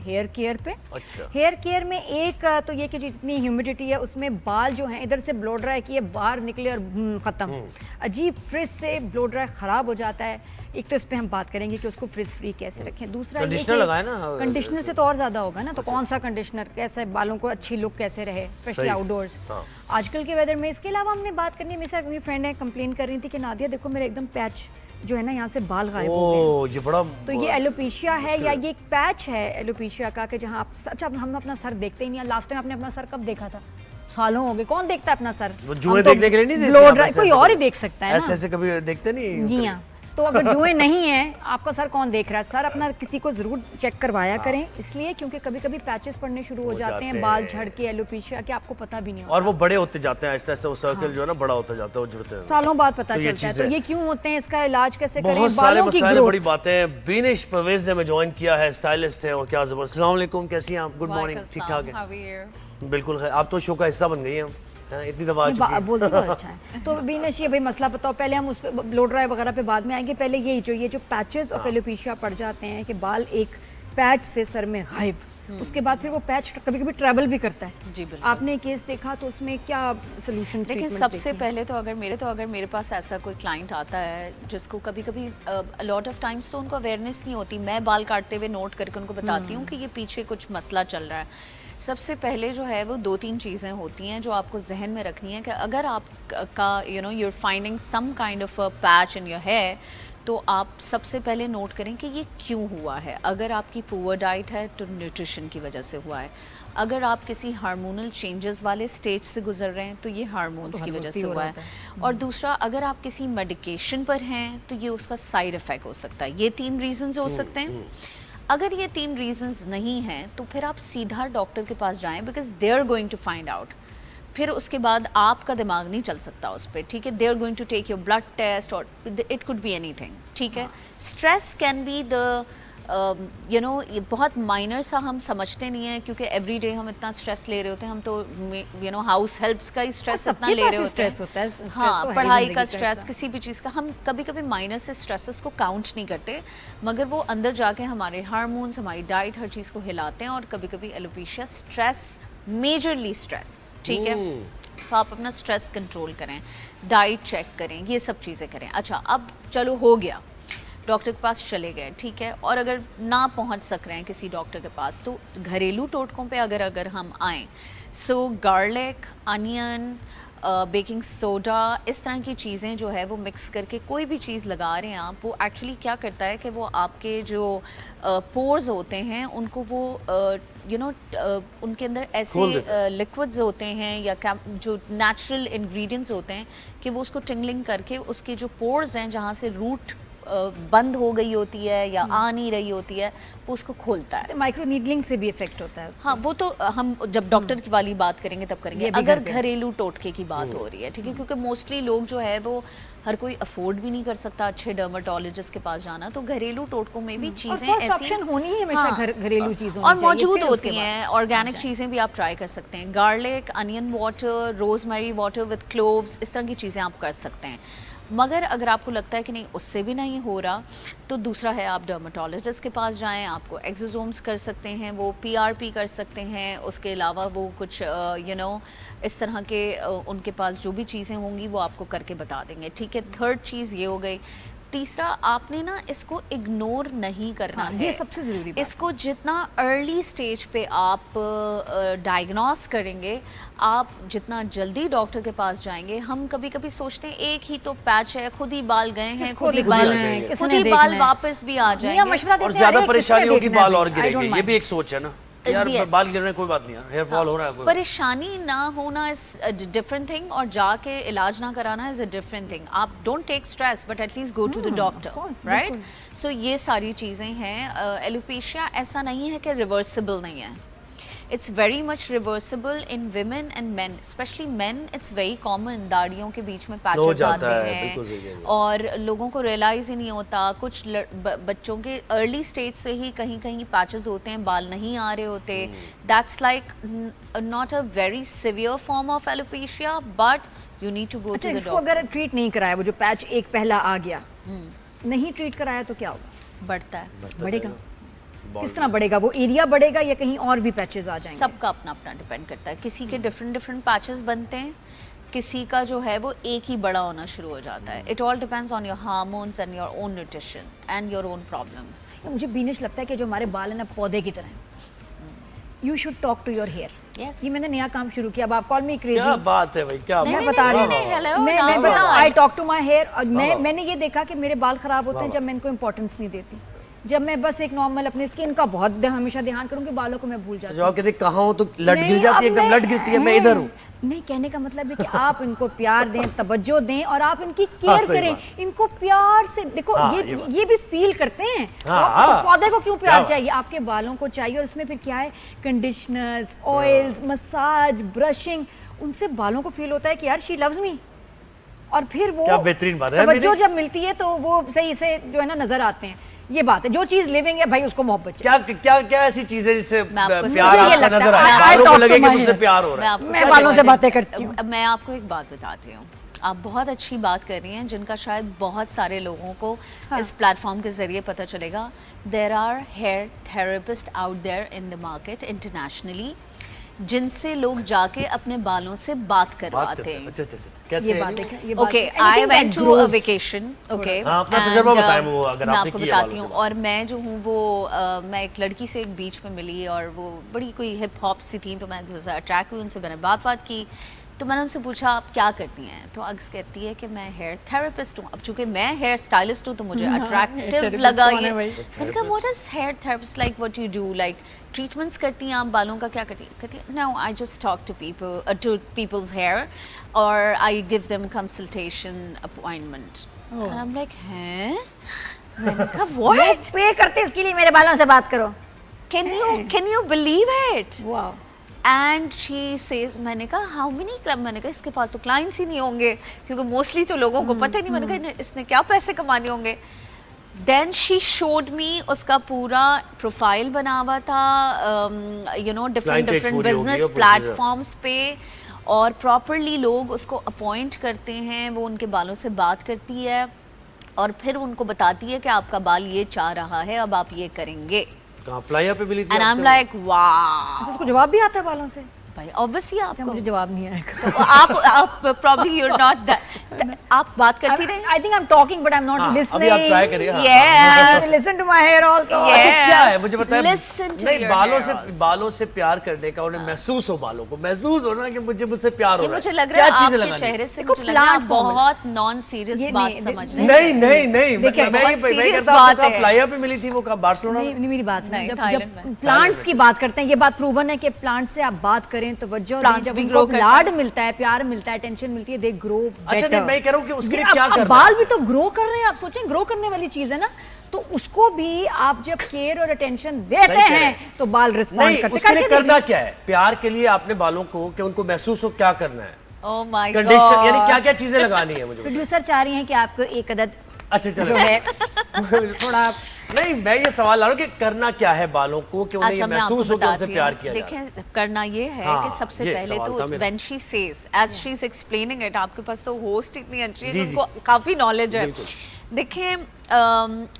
Hair care पे। अच्छा। Hair care में एक तो ये कि जितनी ह्यूमिडिटी है उसमें बाल जो हैं इधर से ब्लो ड्राई किए बाहर निकले और ख़त्म। अजीब फ्रिज से ब्लो ड्राई ख़राब हो जाता है। एक तो इस पे हम बात करेंगे कि उसको फ्रिज फ्री कैसे रखें। दूसरा कंडीशनर लगाए ना, कंडीशनर से तो और ज़्यादा होगा ना। तो कौन सा कंडीशनर, कैसे बालों को अच्छी लुक कैसे रहे, स्पेशली आउटडोर्स आजकल के वेदर में। इसके अलावा हमने बात करनी है, मेरे साथ मेरी फ्रेंड है कंप्लेन कर रही थी कि नादिया देखो मेरे एकदम पैच जो है ना यहाँ से बाल गायब हो गए। ये बड़ा तो ये एलोपेशिया है या ये एक पैच है एलोपेशिया का कि जहाँ आप सच हम अपना सर देखते ही नहीं। लास्ट टाइम आपने अपना सर कब देखा था? सालों हो गए। कौन देखता है अपना सर? जुएं देखने के लिए नहीं देखते, कोई और ही देख सकता है ऐसे ऐसे कभी देखते नहीं। जी हाँ। तो अगर जुएं नहीं है आपका सर कौन देख रहा है? सर अपना किसी को जरूर चेक करवाया करें, इसलिए क्योंकि कभी कभी पैचेस पड़ने शुरू हो जाते हैं, बाल झड़ के एलोपेशिया के, आपको पता भी नहीं होता। और वो बड़े होते जाते हैं आहिस्ता आहिस्ता, वो सर्कल जो है ना बड़ा होता जाता है, वो जुड़ते हैं, सालों बाद पता चलता है। तो ये क्यों होते हैं, इसका इलाज कैसे करें? बहुत सारे बालों की मसाइल, ग्रोथ। बड़ी बातें। बीनिश परवेज ने हमें ज्वाइन किया है, स्टाइलिस्ट है और क्या जबरदस्त। अस्सलाम वालेकुम, कैसी हैं आप? Good morning. ठीक ठाक है? बिल्कुल है। आप तो शो का हिस्सा बन गई हैं, इतनी दफा आ चुकी हैं। बोलती बहुत अच्छा है। तो बीनश ये भाई मसला बताओ, पहले हम उस पे ब्लो ड्राई वगैरह पे बाद में आएंगे। पहले यही जो ये जो पैचेस ऑफ एलोपेशिया पड़ जाते हैं कि बाल एक पैच से सर में गायब, उसके बाद फिर वो पैच कभी कभी ट्रैवल भी करता है। जी बिल्कुल। आपने केस देखा तो उसमें क्या सोल्यूशन? देखिए सबसे पहले तो अगर मेरे पास ऐसा कोई क्लाइंट आता है जिसको कभी कभी लॉट ऑफ टाइम्स तो उनको अवेयरनेस नहीं होती, मैं बाल काटते हुए नोट करके उनको बताती हूँ कि ये पीछे कुछ मसला चल रहा है। सबसे पहले जो है वो 2-3 चीज़ें होती हैं जो आपको जहन में रखनी है कि अगर आपका you're finding some kind of a patch in your hair, तो आप सबसे पहले नोट करें कि ये क्यों हुआ है। अगर आपकी पुअर डाइट है तो न्यूट्रिशन की वजह से हुआ है। अगर आप किसी हार्मोनल चेंजेस वाले स्टेज से गुजर रहे हैं तो ये हार्मोन्स की वजह से हुआ है। और दूसरा, अगर आप किसी मेडिकेशन पर हैं तो ये उसका साइड इफ़ेक्ट हो सकता है। ये 3 रीजंस हो सकते हैं। अगर ये 3 रीजंस नहीं हैं तो फिर आप सीधा डॉक्टर के पास जाएं, because they are going to find out. फिर उसके बाद आपका दिमाग नहीं चल सकता उस पर, ठीक है। They are going to take your blood test और इट कुड बी एनीथिंग, ठीक है। स्ट्रेस कैन बी द ये बहुत माइनर सा हम समझते नहीं है, क्योंकि एवरी डे हम इतना स्ट्रेस ले रहे होते हैं। हम तो हाउस हेल्प्स का ही स्ट्रेस इतना ले रहे होते हैं। हाँ, पढ़ाई का स्ट्रेस, किसी भी चीज़ का। हम कभी कभी माइनर से स्ट्रेसेस को काउंट नहीं करते, मगर वो अंदर जाके हमारे हार्मोन्स, हमारी डाइट, हर चीज़ को हिलाते हैं। और कभी कभी एलोपेशिया स्ट्रेस, मेजरली स्ट्रेस, ठीक है। तो आप अपना स्ट्रेस कंट्रोल करें, डाइट चेक करें, ये सब चीज़ें करें। अच्छा, अब चलो हो गया, डॉक्टर के पास चले गए, ठीक है। और अगर ना पहुंच सक रहे हैं किसी डॉक्टर के पास तो घरेलू टोटकों पे अगर हम आएँ, सो गार्लिक, अनियन, बेकिंग सोडा, इस तरह की चीज़ें जो है वो मिक्स करके कोई भी चीज़ लगा रहे हैं आप, वो एक्चुअली क्या करता है कि वो आपके जो पोर्स होते हैं उनको वो उनके अंदर ऐसे लिक्विड्स होते हैं या जो नेचुरल इंग्रेडिएंट्स होते हैं कि वो उसको टिंगलिंग करके उसके जो पोर्स हैं जहाँ से रूट बंद हो गई होती है या आ नहीं रही होती है, वो उसको खोलता है। माइक्रो नीडलिंग से भी इफेक्ट होता है। हाँ, वो तो हम जब डॉक्टर की वाली बात करेंगे तब करेंगे। अगर घरेलू टोटके की बात हो रही है, ठीक है, क्योंकि मोस्टली लोग जो है वो हर कोई अफोर्ड भी नहीं कर सकता अच्छे डर्माटोलॉजिस्ट के पास जाना, तो घरेलू टोटकों में भी चीजें ऐसी ऑप्शन होनी है हमेशा, घरेलू चीजों और मौजूद होती हैं। ऑर्गेनिक चीजें भी आप ट्राई कर सकते हैं। Garlic, onion water, rosemary water with cloves, इस तरह की चीजें आप कर सकते हैं। मगर अगर आपको लगता है कि नहीं उससे भी नहीं हो रहा, तो दूसरा है आप डर्माटोलॉजिस्ट के पास जाएं। आपको एक्सोसोम्स कर सकते हैं, वो PRP कर सकते हैं। उसके अलावा वो कुछ इस तरह के उनके पास जो भी चीज़ें होंगी वो आपको करके बता देंगे, ठीक है। थर्ड चीज़ ये हो गई। तीसरा, आपने ना इसको इग्नोर नहीं करना है, ये सबसे ज़रूरी बात। इसको जितना अर्ली स्टेज पे आप डायग्नोस करेंगे, आप जितना जल्दी डॉक्टर के पास जाएंगे। हम कभी कभी सोचते हैं एक ही तो पैच है, खुद ही बाल गए हैं, खुद ही बाल वापस भी आ जाएंगे, और ज्यादा परेशानी होगी बाल और गिरेंगे। ये भी एक सोच है ना यार, बाल गिर रहे हैं कोई बात नहीं, हेयर फॉल हो रहा है, परेशानी ना होना इज अ डिफरेंट थिंग और जाके इलाज ना कराना इज अ डिफरेंट थिंग। आप don't take stress but at least go to the doctor, right. So ये सारी चीज़ें हैं। एलोपेशिया ऐसा नहीं है कि रिवर्सिबल नहीं है, it's very much reversible in women and man, specially man. It's very common, दाढ़ियों के बीच में पैचेस आते हैं और लोगों को रियलाइज ही नहीं होता। कुछ बच्चों के अर्ली स्टेज से ही कहीं कहीं पैचेस होते हैं, बाल नहीं आ रहे होते। That's like not a very severe form of alopecia, but you need to go to the doctor. अगर ट्रीट नहीं कराया, वो जो पैच एक पहला आ गया, नहीं ट्रीट कराया तो क्या होगा? बढ़ता है, बढ़ेगा। किस तरह बढ़ेगा वो? एरिया बढ़ेगा या कहीं और भी पैचेस आ जाएंगे? सबका अपना अपना डिपेंड करता है। किसी के डिफरेंट डिफरेंट पैचेस बनते हैं, किसी का जो है वो एक ही बड़ा होना शुरू हो जाता है। It all depends on your hormones and your own nutrition and your own problem. मुझे बीनिश लगता है कि जो हमारे बाल है ना पौधे की तरह हैं। You should talk to your hair. Yes. ये मैंने नया काम शुरू किया। अब आप कॉल मी क्रेजी। क्या बात है भाई, क्या मैं बता रही हूँ, मैं बताऊँ, I talk to my hair. और मैंने ये देखा कि मेरे बाल खराब होते हैं जब मैं इनको इंपॉर्टेंस नहीं देती। जब मैं बस एक नॉर्मल अपने स्किन का बहुत हमेशा ध्यान करूंगी, बालों को मैं भूल जाती हूँ। जब आप कहते कहाँ हो तो लट गिर नहीं, जाती है, अब एकदम लट गिरती है, मैं इधर हूँ। नहीं, कहने का मतलब है कि आप इनको प्यार दें, तवज्जो दें और आप इनकी हाँ, केयर सही करें। बात। इनको प्यार से देखो। हाँ, ये भी फील करते हैं। हाँ, तो पौधे को क्यों क्या प्यार बात। चाहिए? आपके बालों को चाहिए। और उसमें फिर क्या है, कंडीशनर्स, ऑयल्स, मसाज, ब्रशिंग, उनसे बालों को फील होता है कि यार शी लव्स मी। और फिर वो क्या बेहतरीन बात है। तवज्जो जब मिलती है तो वो सही से जो है ना नजर आते हैं। ये बात है, जो चीज लिविंग है भाई उसको मोहब्बत चाहिए। क्या क्या क्या ऐसी चीज है जिससे प्यार मुझे ये आपका लगता नजर है, आए, I बालों को talk लगे to कि my मुझसे hair. प्यार हो रहा है? मैं बालों से बातें करती हूँ। मैं आपको एक बात बताती हूँ। आप बहुत अच्छी बात कर रही हैं जिनका शायद बहुत सारे लोगों को इस प्लेटफॉर्म के जरिए पता चलेगा। There are hair therapist out there in the market internationally, जिनसे लोग जाके अपने बालों से बात करवाते हैं। अच्छा अच्छा अच्छा, कैसे ये है बात वो? है, ये बात ओके, है। I Anything went that to a grows. Vacation. Okay, हाँ, अपना तजुर्बा बताएं वो, अगर मैं आपने आपको किया बताती बालों हूँ। से। और मैं जो हूँ वो मैं एक लड़की से एक बीच में मिली और वो बड़ी कोई हिप हॉप सी थी, तो मैं अट्रैक्ट हुई उनसे। मैंने बात की तो मैंने उनसे पूछा आप क्या करती हैं, तो अक्स कहती है कि मैं हेयर थेरेपिस्ट हूँ। अब चूंकि मैं हेयर स्टाइलिस्ट हूँ तो मुझे अट्रैक्टिव therapist लगा कौन है ये। भाई? मैंने कहा what is here therapist like, what you do, like treatments करती हैं आप बालों का, क्या करती है? कहती है no, I just talk to peoples hair और I give them consultation appointment. And I am like हैं? मैंने कहा व्हाट, पे करते इसके लिए मेरे बालों से बात करो। Can you believe it? वाह। एंड शी सेज, मैंने कहा हाउ मेनी क्लब, मैंने कहा इसके पास तो क्लाइंट्स ही नहीं होंगे क्योंकि मोस्टली तो लोगों को पता ही नहीं। मैंने कहा इसने क्या पैसे कमाने होंगे। देन शी शोड मी उसका पूरा प्रोफाइल बना हुआ था, you know, different Client page different पूरी होगी, बिजनेस वो पूरी प्लेटफॉर्म्स पे, और प्रॉपरली लोग उसको अपॉइंट करते हैं, वो उनके बालों से बात करती है और फिर उनको बताती है कि आपका बाल ये चाह रहा है, अब आप ये करेंगे। कहाँ प्लाया पे मिली थी एंड आई एम आपसे? लाइक वाह उसको जवाब भी आता है बालों से? भाई ऑब्वियसली अच्छा, आपको मुझे जवाब नहीं आएगा। तो आप प्रॉब्ली you're not that, आप बात करती रहे। I think I'm talking but I'm not हाँ, listening. अभी आप ट्राई करिए। हाँ। Yes. Listen to my hair also. Yes. अच्छा, क्या है मुझे बताएं। Listen to नहीं, your बालों hair से also. बालों से प्यार करने का, उन्हें महसूस हो, बालों को महसूस हो ना कि मुझसे प्यार हो ये रहा है। मुझे लग रहा है क्या चीजें आपके लगानी? चेहरे से देखो, मुझे लग रहा है आप plant form है। बहुत नॉन सीरियस ये बात नहीं, समझ रहे हैं। नहीं नहीं देखिए, मैं बहुत ये serious कहता हूँ, बात आपको है। प्लाया पे मिली थी वो, कहाँ बार्सिलोना नहीं, में? नहीं, मेरी बात सुनो। नहीं, जब थाईलैंड जब में। प्लांट्स की बात करते हैं, ये बात प्रूवन है कि प्लांट से आप बात करें तो वजह Plants जब भी उनको grow करते लाड हैं। मिलता है, प्यार मिलता है, टेंशन मिलती है, दे ग्रो अच्छा नहीं, मैं कह रहा हूँ कि उसके लिए क्या अब करना बाल है? भी तो ग्रो कर रहे हैं। आप सोचें, ग्रो करने वाली चीज है ना, तो उसको भी आप जब केयर और अटेंशन देते सही कह रहे हैं हैं। तो बाल रिस्पॉन्ड नहीं, करते उसके लिए करके करना देखिए। क्या है? प्यार के लिए आपने बालों को कि उनको महसूस हो, क्या करना है? Oh my condition God. यानी क्या क्या चीजें लगानी है मुझे? प्रोड्यूसर चाह रही हैं कि आपको एक अदद अच्छा जो चलो। है थोड़ा नहीं, मैं ये सवाल ला रहा हूँ कि करना क्या है बालों को कि उन्हें ये अच्छा, मैं आपको महसूस हो कि उनसे बताती प्यार हूँ। किया जा रहा है। देखें, करना ये है हाँ, कि सबसे ये पहले सवाल था तो मेरा। When she says, as she is explaining it, आपके पास तो होस्ट इतनी अच्छी है जी, कि जी। उनको काफी नॉलेज है। बिल्कुल। देखें,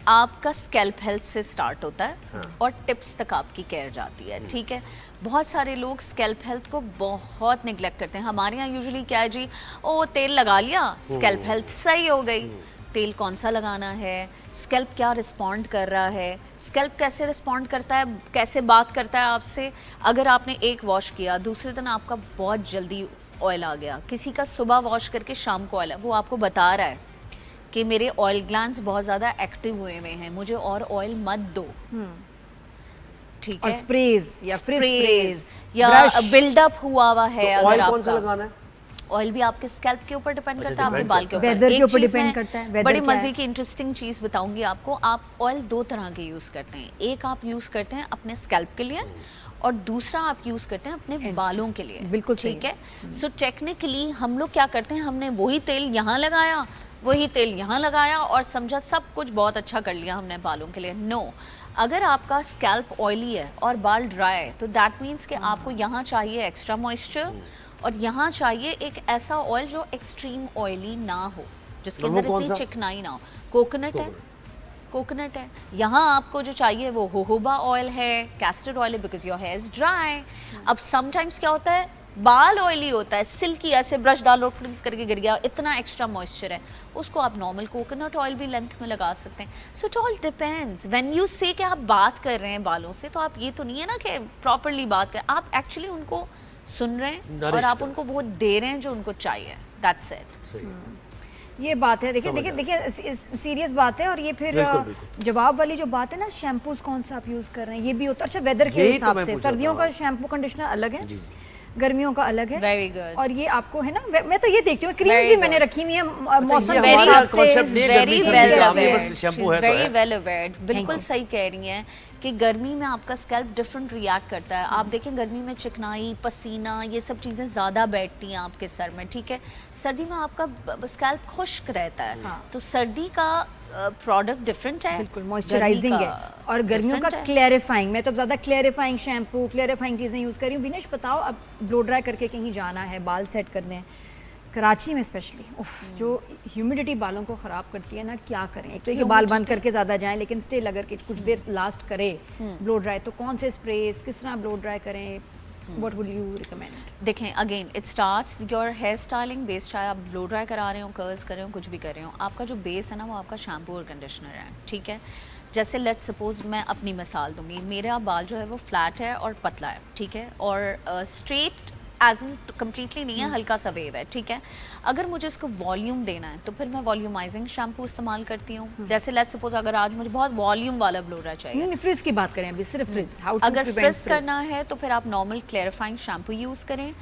आपका स्कैल्प हेल्थ से स्टार्ट होता है और टिप्स तक आपकी केयर जाती है, ठीक है। बहुत सारे लोग स्कैल्प हेल्थ को बहुत निगलेक्ट करते हैं। हमारे यहाँ यूजुअली क्या है जी, ओ तेल लगा लिया, स्कैल्प हेल्थ सही हो गई। तेल कौन सा लगाना है, स्कैल्प क्या रिस्पॉन्ड कर रहा है, स्कैल्प कैसे रिस्पॉन्ड करता है, कैसे बात करता है आपसे। अगर आपने एक वॉश किया, दूसरे दिन आपका बहुत जल्दी ऑयल आ गया, किसी का सुबह वॉश करके शाम को ऑयल, वो आपको बता रहा है कि मेरे ऑयल ग्लैंड्स बहुत ज़्यादा एक्टिव हुए हुए हैं, मुझे और ऑयल मत दो, ठीक और है। स्प्रेज या स्प्रेज या ब्रश बिल्डअप हुआ हुआ है। तो अगर ऑयल कौन सा आपका लगाना है? ऑयल भी आपके स्कैल्प के ऊपर डिपेंड करता है, आपके depend बाल के ऊपर। Weather के एक ऊपर चीज़ depend मैं करता है, weather बड़ी क्या मजे है? की इंटरेस्टिंग चीज़ बताऊंगी आपको। आप ऑयल दो तरह के यूज़ करते हैं, एक आप यूज़ करते हैं अपने स्कैल्प के लिए और दूसरा आप यूज़ करते हैं अपने बालों के लिए, बिल्कुल सही ठीक है। सो टेक्निकली हम लोग क्या करते हैं, हमने वही तेल यहाँ लगाया, वही तेल यहाँ लगाया और समझा सब कुछ बहुत अच्छा कर लिया हमने बालों के लिए। नो, अगर आपका स्कैल्प ऑयली है और बाल ड्राई है तो दैट मीन्स कि आपको यहाँ चाहिए एक्स्ट्रा मॉइस्चर और यहाँ चाहिए एक ऐसा ऑयल जो एक्सट्रीम ऑयली ना हो, जिसके वो अंदर कौन इतनी सा? चिकनाई ना हो। कोकोनट है, कोकोनट है। यहाँ आपको जो चाहिए वो जोजोबा ऑयल है, कैस्टर ऑयल है, because your here is dry. अब समटाइम्स क्या होता है, बाल ऑयली होता है, सिल्की, ऐसे ब्रश डालो करके गिर गया, इतना एक्स्ट्रा मॉइस्चर है, उसको आप नॉर्मल कोकोनट ऑयल भी लेंथ में लगा सकते हैं। So it all depends. When you से कि आप बात कर रहे हैं बालों से, तो आप ये तो नहीं है ना कि प्रॉपरली बात कर, आप एक्चुअली उनको सुन रहे हैं और आप उनको वो दे रहे हैं जो उनको चाहिए। That's it. ये बात है। देखिए देखिए देखिए, सीरियस बात है। और ये फिर जवाब वाली जो बात है ना, शैम्पूज कौन सा आप यूज कर रहे हैं, ये भी होता है। अच्छा, वेदर के हिसाब से सर्दियों का शैम्पू कंडीशनर अलग है, गर्मियों का अलग है। Very good. और ये आपको है ना, मैं तो ये देखती हूँ, क्रीम्स भी मैंने रखी हुई है मौसम के वेरी हिसाब से। वेरी वेल अवेयर्ड, बिल्कुल सही कह रही हैं कि गर्मी में आपका स्कैल्प डिफरेंट रिएक्ट करता है। आप देखें गर्मी में चिकनाई, पसीना, ये सब चीज़ें ज़्यादा बैठती हैं आपके सर में, ठीक है। सर्दी में आपका स्कैल्प खुश्क रहता है। तो सर्दी का प्रोडक्ट डिफरेंट है, बिल्कुल मॉइस्चराइजिंग है, और गर्मियों का क्लैरिफाइंग। मैं तो ज़्यादा क्लैरिफाइंग शैम्पू, क्लैरिफाइंग चीज़ें यूज़ कर रही हूँ। विनेश बताओ, अब ब्लो ड्राई करके कहीं जाना है, बाल सेट करने हैं, कराची में स्पेशली, जो ह्यूमिडिटी बालों को ख़राब करती है ना, क्या करें। एक तो ये बाल बंद करके ज़्यादा जाएं, लेकिन स्टिल अगर कुछ देर लास्ट करे ब्लो ड्राई, तो कौन से स्प्रेस, किस तरह ब्लो ड्राई करें, व्हाट वुड यू रिकमेंड? देखें, again it starts your hair styling base. चाहे आप ब्लो ड्राई करा रहे हो, कर्ल्स कर रहे हो, कुछ भी कर रहे हो, आपका जो बेस है ना, वो आपका शैम्पू और कंडीशनर है, ठीक है। जैसे लेट्स सपोज मैं अपनी मिसाल दूंगी, मेरा बाल जो है वो फ्लैट है और पतला है, ठीक है, और स्ट्रेट एज इन कम्प्लीटली नहीं है, हल्का सा वेव है, ठीक है। अगर मुझे इसको वॉल्यूम देना है तो फिर मैं वॉल्यूमाइजिंग शैम्पू इस्तेमाल करती हूँ। जैसे लेट्स सपोज अगर आज मुझे बहुत वॉल्यूम वाला ब्लो ड्राई चाहिए, फ्रिज की बात करें अभी, सिर्फ फ्रिज, अगर फ्रिज करना है तो फिर आप नॉर्मल क्लैरिफाइंग शैम्पू यूज़ करें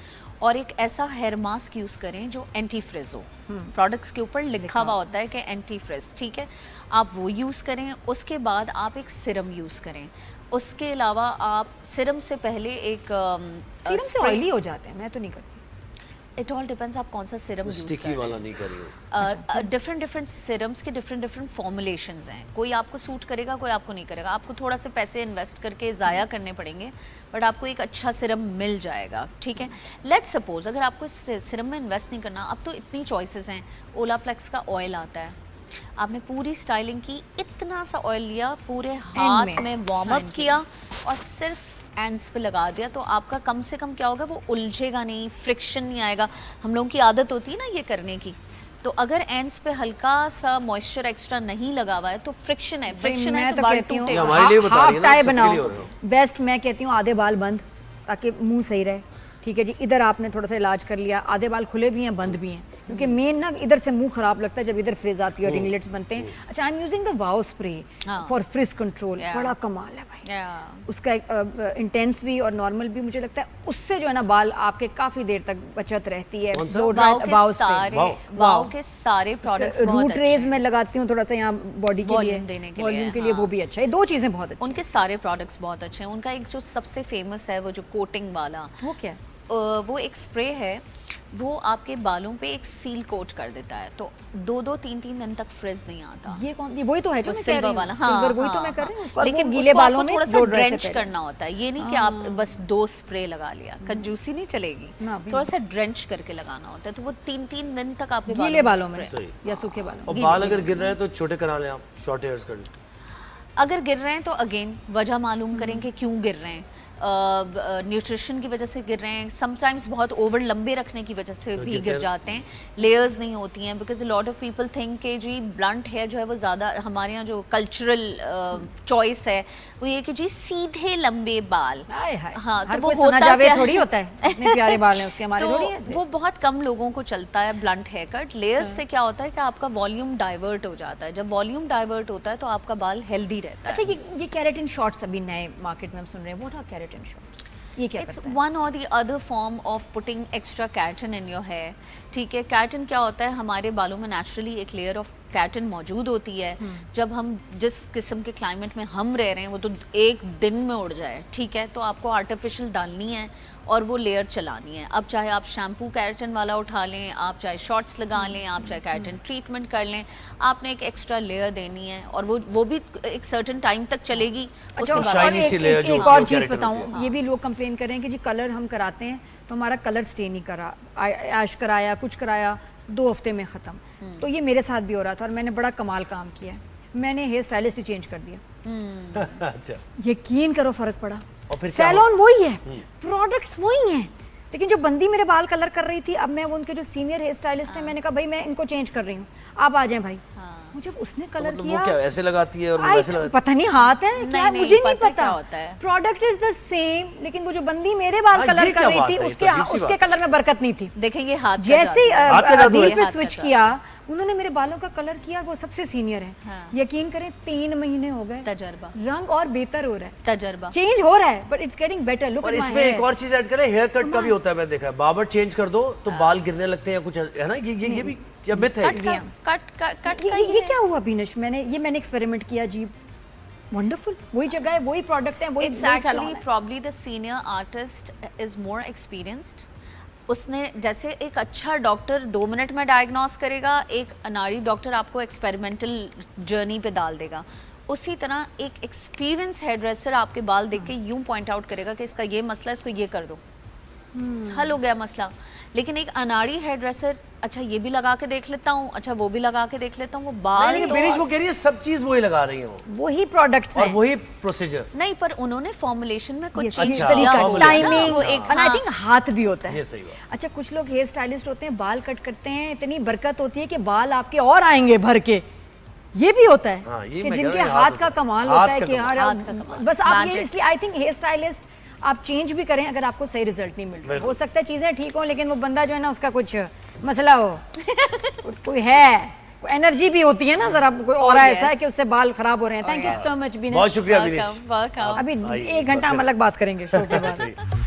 और एक ऐसा हेयर मास्क यूज़ करें जो एंटी फ्रिज हो। प्रोडक्ट्स के ऊपर लिखा हुआ होता है कि एंटी फ्रिज, ठीक है, आप वो यूज़ करें। उसके बाद आप एक सिरम यूज़ करें। उसके अलावा आप सिरम से पहले एक सीरम से ऑयली हो जाते हैं, मैं तो नहीं करती। इट ऑल डिपेंड्स आप कौन सा सिरम यूज कर स्टिकी वाला नहीं कर रही हूँ। डिफरेंट सिरम्स के डिफरेंट फॉर्मुलेशंस हैं। कोई आपको सूट करेगा, कोई आपको नहीं करेगा। आपको थोड़ा से पैसे इन्वेस्ट करके ज़ाया करने पड़ेंगे, बट आपको एक अच्छा सिरम मिल जाएगा, ठीक है। लेट्स सपोज अगर आपको सिरम में इन्वेस्ट नहीं करना, अब तो इतनी चॉइसेस हैं। ओलाप्लेक्स का ऑयल आता है, आपने पूरी स्टाइलिंग की, इतना सा ऑयल लिया, पूरे हाथ में वार्म अप किया और सिर्फ एंड्स पे लगा दिया, तो आपका कम से कम क्या होगा, वो उलझेगा नहीं, फ्रिक्शन नहीं आएगा। हम लोगों की आदत होती है ना ये करने की, तो अगर एंड्स पे हल्का सा मॉइस्चर एक्स्ट्रा नहीं लगा हुआ है तो फ्रिक्शन है, तो बाल टूटेगा। हाफ टाई बनाओ बेस्ट। मैं कहती हूँ आधे बाल बंद, ताकि मुंह सही रहे, ठीक है जी। इधर आपने थोड़ा सा इलाज कर लिया, आधे बाल खुले भी हैं, बंद भी हैं, क्योंकि मेन ना इधर से मुंह खराब लगता है जब इधर फ्रिज आती है और रिंगलेट्स बनते हैं। अच्छा, I am using the wow spray for fridge control, बड़ा कमाल है भाई। उसका इंटेंस भी और नॉर्मल भी, मुझे लगता है उससे जो है ना बाल आपके काफी देर तक बचत रहती है। वाओ के सारे प्रोडक्ट्स रूट रेज में लगाती हूँ थोड़ा सा यहाँ बॉडी के लिए, वॉल्यूम के लिए, वो भी अच्छा है। दो चीजें बहुत अच्छी, उनके सारे प्रोडक्ट्स बहुत अच्छे हैं। उनका एक जो सबसे फेमस है वो जो कोटिंग वाला, वो क्या है? वो एक स्प्रे है, वो आपके बालों पे एक सील कोट कर देता है, तो 2-3 दिन तक फ्रिज नहीं आता। ये कौन, ये वही तो है जो मैं कह रही हूं, वाला, सिल्वर वही तो मैं कर रही हूं। लेकिन गीले बालों में थोड़ा सा ड्रेंच करना होता है। ये नहीं कि आप बस 2 स्प्रे लगा लिया, कंजूसी नहीं चलेगी, थोड़ा सा ड्रेंच करके लगाना होता है। तो वो 3 दिन तक आपके गीले बालों में या सूखे बालों में। और बाल अगर गिर रहे हैं तो छोटे करा लें आप, शॉर्ट हेयर्स कर लें। अगर गिर रहे हैं तो अगेन वजह मालूम करें कि क्यों गिर रहे हैं। न्यूट्रिशन की वजह से गिर रहे हैं, समटाइम्स बहुत ओवर लंबे रखने की वजह से भी गिर जाते हैं, लेयर्स नहीं होती हैं। Because lot of people think कि जी ब्लंट हेयर जो है वो ज़्यादा, हमारे यहाँ जो कल्चरल चॉइस है वो ये कि जी सीधे लंबे बाल, हाँ, तो वो होता क्या थोड़ी होता है, इतने प्यारे बाल हैं उसके, हमारे थोड़ी है। वो बहुत कम लोगों को चलता है ब्लंट हेयर कट। लेयर्स से क्या होता है कि आपका वॉल्यूम डाइवर्ट हो जाता है। जब वॉल्यूम डाइवर्ट होता है तो आपका बाल हेल्दी रहता है। अच्छा, ये केराटिन शॉर्ट्स अभी नए मार्केट में हम सुन रहे हैं, व्हाट आर केराटिन शॉर्ट्स? ये क्या It's one or the other form of putting extra keratin in your hair. ठीक है, केराटिन क्या होता है, हमारे बालों में नेचुरली एक लेयर ऑफ केराटिन मौजूद होती है। जब हम जिस किस्म के क्लाइमेट में हम रह रहे हैं वो तो एक दिन में उड़ जाए, ठीक है, तो आपको आर्टिफिशियल डालनी है और वो लेयर चलानी है। अब चाहे आप शैम्पू केराटिन वाला उठा लें, आप चाहे शॉर्ट्स लगा लें, आप चाहे केराटिन ट्रीटमेंट कर लें, आपने एक एक्स्ट्रा लेयर देनी है और वो भी एक सर्टेन टाइम तक चलेगी। उसके बाद एक और चीज़ बताऊँ, ये भी लोग कंप्लेन कर रहे हैं कि जी कलर हम कराते हैं तो हमारा कलर स्टे नहीं करा, ऐश कराया, कुछ कराया, 2 हफ्ते में ख़त्म। तो ये मेरे साथ भी हो रहा था और मैंने बड़ा कमाल काम किया है। मैंने हेयर स्टाइलिस्ट ही चेंज कर दिया। अच्छा, यकीन करो फर्क पड़ा। और फिर क्या सैलून वही है, प्रोडक्ट्स वही हैं, लेकिन जो बंदी मेरे बाल कलर कर रही थी, अब मैं वो उनके जो सीनियर हेयर स्टाइलिस्ट है, मैंने कहा भाई मैं इनको चेंज कर रही हूँ, आप आ जाएं भाई। मुझे उसने कलर मतलब किया, वो क्या ऐसे लगाती है और वो वैसे लगाती पता नहीं हाथ है क्या, नहीं, मुझे नहीं पता पता। क्या होता है। प्रोडक्ट इज द सेम, लेकिन वो जो बंदी मेरे बाल हाँ, कलर ये कर क्या रही बात थी, है, ये तो उसके अजीब सी उसके बात कलर में बरकत नहीं थी। देखेंगे हाथ का जैसे जादू है। हाथ का जादू अदील है। पे हाथ का स्विच जादू। किया, उन्होंने मेरे बालों का कलर किया, वो सबसे सीनियर है। हाँ। यकीन करें 3 महीने हो गए, तजर्बा रंग और बेहतर हो रहा है, तजर्बा चेंज हो रहा है, but it's getting better. Look और एट इसमें एक और चीज ऐड करें, हेयर कट का भी होता है, मैं देखा है, बाबर चेंज कर दो तो बाल गिरने लगते हैं, कुछ है ना, ये भी क्या मिथ है? कट कट का ये क्या हुआ बीनश? मैंने एक्सपेरिमेंट किया जी, वंडरफुल, वही जगह है, वही प्रोडक्ट है, वही It's वही actually salon है। probably the senior artist is more experienced. उसने जैसे एक अच्छा डॉक्टर 2 मिनट में डायग्नोस करेगा, एक अनाड़ी डॉक्टर आपको एक्सपेरिमेंटल जर्नी पे डाल देगा। उसी तरह एक एक्सपीरियंस हेयर ड्रेसर आपके बाल देख के यूं पॉइंट आउट करेगा कि इसका ये मसला है, इसको ये कर दो, हल हो गया मसला। लेकिन एक अनाड़ी हेयर ड्रेसर, अच्छा ये भी लगा के देख लेता हूँ, अच्छा वो भी लगा के देख लेता हूँ, वो बाल लेकिन तो बेरिश वो कह रही है सब चीज वही लगा रही है वो, वही प्रोडक्ट्स और हैं, वही प्रोसीजर। नहीं, पर उन्होंने फॉर्मुलेशन में कुछ ये चेंज अच्छा, किया तरीका, होगा। टाइमिंग, वो एक और आई थिंक हाथ भी होता है। ये सही बात। अच्छा, कुछ लोग हेयर स्टाइलिस्ट होते हैं, बाल कट करते हैं, इतनी बरकत होती है कि बाल आपके और आएंगे भर के, ये भी होता है हाँ, ये कि मैं कह जिनके रहा हूँ, हाथ हाथ का होता है। कमाल हाथ होता है का कि कमाल। यार हाथ का कमाल। बस आप ये, Magic। इसलिए आई थिंक हेयर स्टाइलिस्ट आप चेंज भी करें अगर आपको सही रिजल्ट नहीं मिल रहा। बिल्कुल। हो सकता है चीजें ठीक हो, लेकिन वो बंदा जो है ना, उसका कुछ मसला हो, कोई है, एनर्जी भी होती है ना जरा, कोई और yes। ऐसा है कि उससे बाल खराब हो रहे हैं। थैंक यू सो मच बीना। बहुत शुक्रिया विनेश। Welcome, welcome। अभी आइए, 1 घंटा हम अलग बात करेंगे शो के बाद। सही।